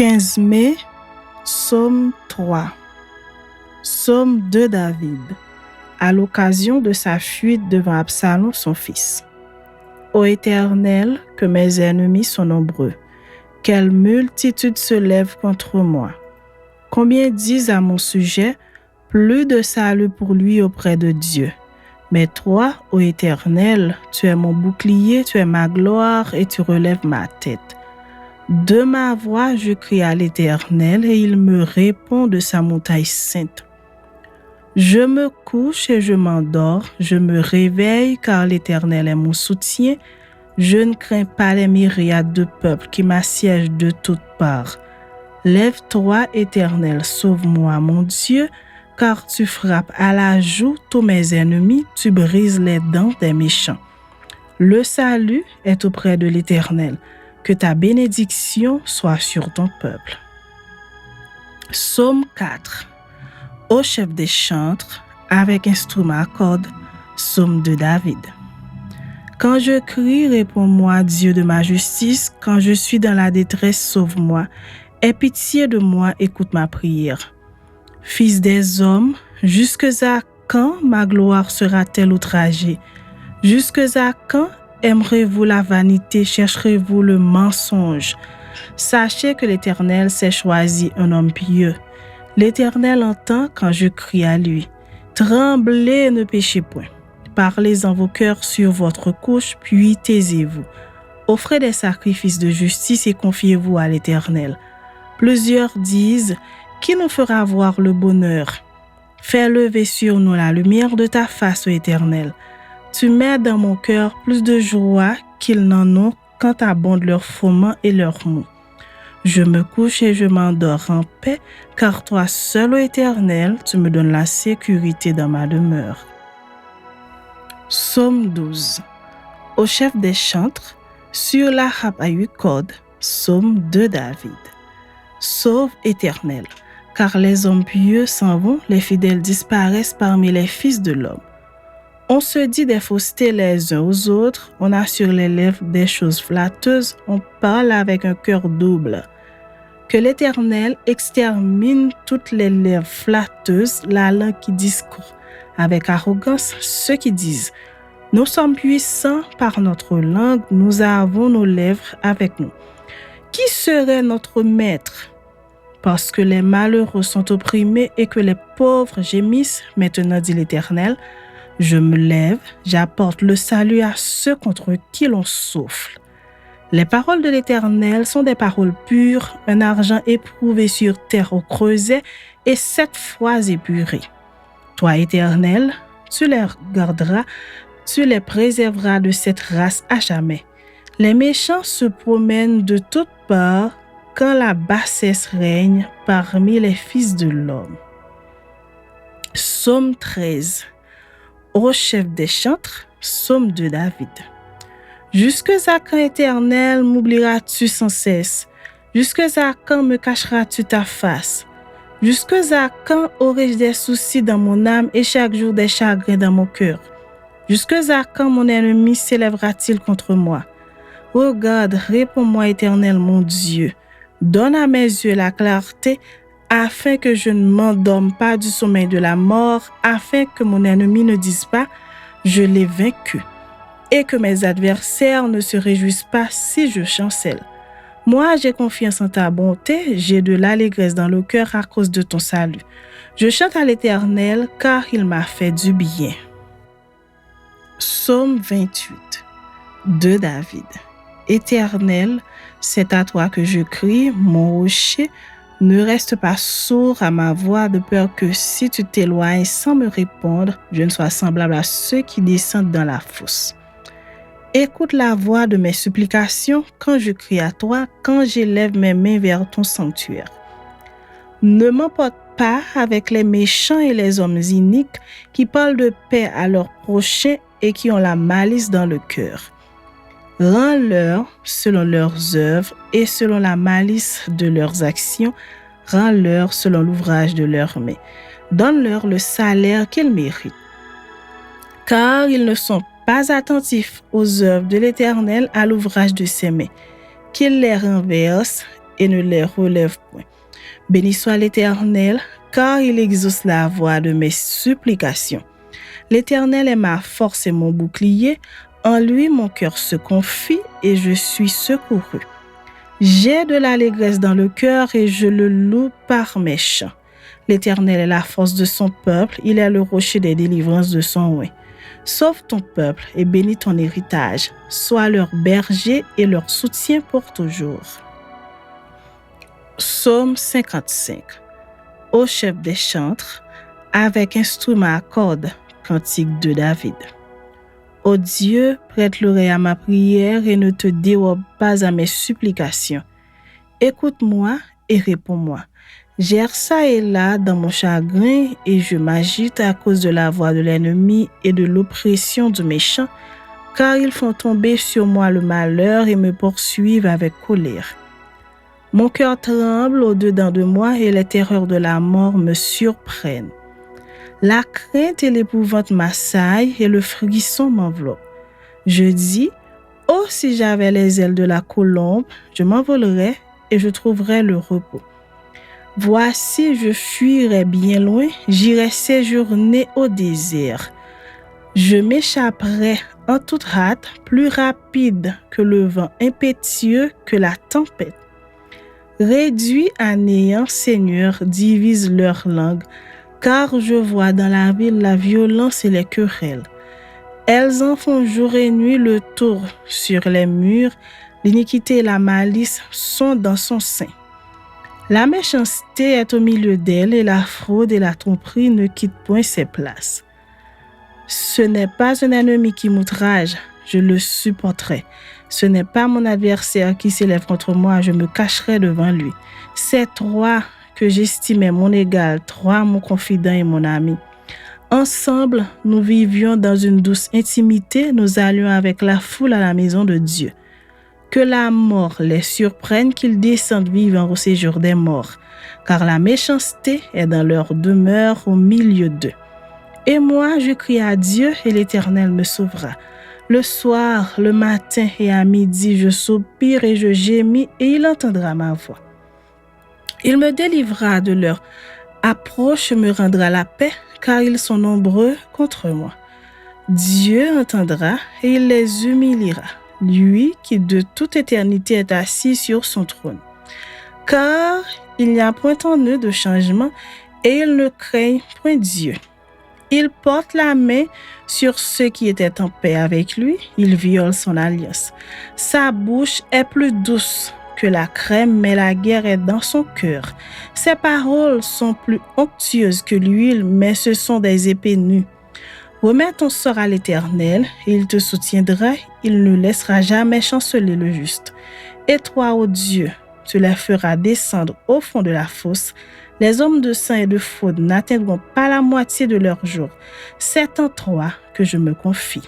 15 mai, Psaume 3. Psaume de David, à l'occasion de sa fuite devant Absalom, son fils. Ô Éternel, que mes ennemis sont nombreux, quelle multitude se lève contre moi. Combien disent à mon sujet, plus de salut pour lui auprès de Dieu. Mais toi, ô Éternel, tu es mon bouclier, tu es ma gloire et tu relèves ma tête. De ma voix, je crie à l'Éternel et il me répond de sa montagne sainte. Je me couche et je m'endors, je me réveille car l'Éternel est mon soutien. Je ne crains pas les myriades de peuples qui m'assiègent de toutes parts. Lève-toi, Éternel, sauve-moi, mon Dieu, car tu frappes à la joue tous mes ennemis, tu brises les dents des méchants. Le salut est auprès de l'Éternel. Que ta bénédiction soit sur ton peuple. Psaume 4. Au chef des chantres, avec instrument à cordes, psaume de David. Quand je crie, réponds-moi, Dieu de ma justice. Quand je suis dans la détresse, sauve-moi. Aie pitié de moi, écoute ma prière. Fils des hommes, jusque à quand ma gloire sera-t-elle outragée? Jusque à quand aimerez-vous la vanité, chercherez-vous le mensonge? Sachez que l'Éternel s'est choisi un homme pieux. L'Éternel entend quand je crie à lui. Tremblez, ne péchez point. Parlez en vos cœurs sur votre couche, puis taisez-vous. Offrez des sacrifices de justice et confiez-vous à l'Éternel. Plusieurs disent, qui nous fera voir le bonheur? Fais lever sur nous la lumière de ta face, ô Éternel. Tu mets dans mon cœur plus de joie qu'ils n'en ont quand abondent leurs foments et leurs maux. Je me couche et je m'endors en paix, car toi seul, ô Éternel, tu me donnes la sécurité dans ma demeure. Psaume 12. Au chef des chantres, sur la harpe à 8 cordes, psaume de David. Sauve, Éternel, car les hommes pieux s'en vont, les fidèles disparaissent parmi les fils de l'homme. On se dit des faussetés les uns aux autres, on a sur les lèvres des choses flatteuses, on parle avec un cœur double. Que l'Éternel extermine toutes les lèvres flatteuses, la langue qui discourt avec arrogance, ceux qui disent « Nous sommes puissants par notre langue, nous avons nos lèvres avec nous. » Qui serait notre maître? Parce que les malheureux sont opprimés et que les pauvres gémissent, maintenant dit l'Éternel, je me lève, j'apporte le salut à ceux contre qui l'on souffle. Les paroles de l'Éternel sont des paroles pures, un argent éprouvé sur terre au creuset et 7 fois épuré. Toi, Éternel, tu les garderas, tu les préserveras de cette race à jamais. Les méchants se promènent de toutes parts quand la bassesse règne parmi les fils de l'homme. Psaume 13. Au chef des chantres, psaume de David. Jusque à quand, Éternel, m'oublieras-tu sans cesse? Jusque à quand me cacheras-tu ta face? Jusque à quand aurai-je des soucis dans mon âme et chaque jour des chagrins dans mon cœur? Jusque à quand mon ennemi s'élèvera-t-il contre moi? Regarde, réponds-moi, Éternel, mon Dieu. Donne à mes yeux la clarté, afin que je ne m'endorme pas du sommeil de la mort, afin que mon ennemi ne dise pas « Je l'ai vaincu », et que mes adversaires ne se réjouissent pas si je chancelle. Moi, j'ai confiance en ta bonté, j'ai de l'allégresse dans le cœur à cause de ton salut. Je chante à l'Éternel, car il m'a fait du bien. Psaume 28 de David. Éternel, c'est à toi que je crie, mon rocher. Ne reste pas sourd à ma voix de peur que si tu t'éloignes sans me répondre, je ne sois semblable à ceux qui descendent dans la fosse. Écoute la voix de mes supplications quand je crie à toi, quand j'élève mes mains vers ton sanctuaire. Ne m'emporte pas avec les méchants et les hommes iniques qui parlent de paix à leurs prochains et qui ont la malice dans le cœur. Rends-leur selon leurs œuvres et selon la malice de leurs actions, rends-leur selon l'ouvrage de leurs mains. Donne-leur le salaire qu'ils méritent. Car ils ne sont pas attentifs aux œuvres de l'Éternel, à l'ouvrage de ses mains. Qu'ils les renversent et ne les relève point. Béni soit l'Éternel, car il exauce la voix de mes supplications. L'Éternel est ma force et mon bouclier. En lui, mon cœur se confie et je suis secouru. J'ai de l'allégresse dans le cœur et je le loue par mes chants. L'Éternel est la force de son peuple, il est le rocher des délivrances de son oint. Sauve ton peuple et bénis ton héritage. Sois leur berger et leur soutien pour toujours. Psaume 55. Au chef des chantres, avec instrument à cordes, cantique de David. Ô Dieu, prête l'oreille à ma prière et ne te dérobe pas à mes supplications. Écoute-moi et réponds-moi. J'erre ça et là dans mon chagrin et je m'agite à cause de la voix de l'ennemi et de l'oppression du méchant, car ils font tomber sur moi le malheur et me poursuivent avec colère. Mon cœur tremble au-dedans de moi et les terreurs de la mort me surprennent. La crainte et l'épouvante m'assaillent et le frisson m'enveloppe. Je dis, oh, si j'avais les ailes de la colombe, je m'envolerais et je trouverais le repos. Voici, je fuirais bien loin, j'irais séjourner au désert. Je m'échapperais en toute hâte, plus rapide que le vent, impétueux que la tempête. Réduits à néant, Seigneur, divise leur langue, car je vois dans la ville la violence et les querelles. Elles en font jour et nuit le tour sur les murs, l'iniquité et la malice sont dans son sein. La méchanceté est au milieu d'elle et la fraude et la tromperie ne quittent point ses places. Ce n'est pas un ennemi qui m'outrage, je le supporterai. Ce n'est pas mon adversaire qui s'élève contre moi, je me cacherai devant lui. C'est toi que j'estimais mon égal, toi mon confident et mon ami. Ensemble, nous vivions dans une douce intimité, nous allions avec la foule à la maison de Dieu. Que la mort les surprenne, qu'ils descendent vivants au séjour des morts, car la méchanceté est dans leur demeure au milieu d'eux. Et moi, je crie à Dieu et l'Éternel me sauvera. Le soir, le matin et à midi, je soupire et je gémis et il entendra ma voix. Il me délivrera de leur approche, me rendra la paix, car ils sont nombreux contre moi. Dieu entendra et il les humiliera, lui qui de toute éternité est assis sur son trône. Car il n'y a point en eux de changement et ils ne craignent point Dieu. Il porte la main sur ceux qui étaient en paix avec lui, il viole son alliance. Sa bouche est plus douce que la crème, mais la guerre est dans son cœur. Ses paroles sont plus onctueuses que l'huile, mais ce sont des épées nues. Remets ton sort à l'Éternel, et il te soutiendra, il ne laissera jamais chanceler le juste. Et toi, ô Dieu, tu les feras descendre au fond de la fosse. Les hommes de sang et de fraude n'atteindront pas la moitié de leur jour. C'est en toi que je me confie.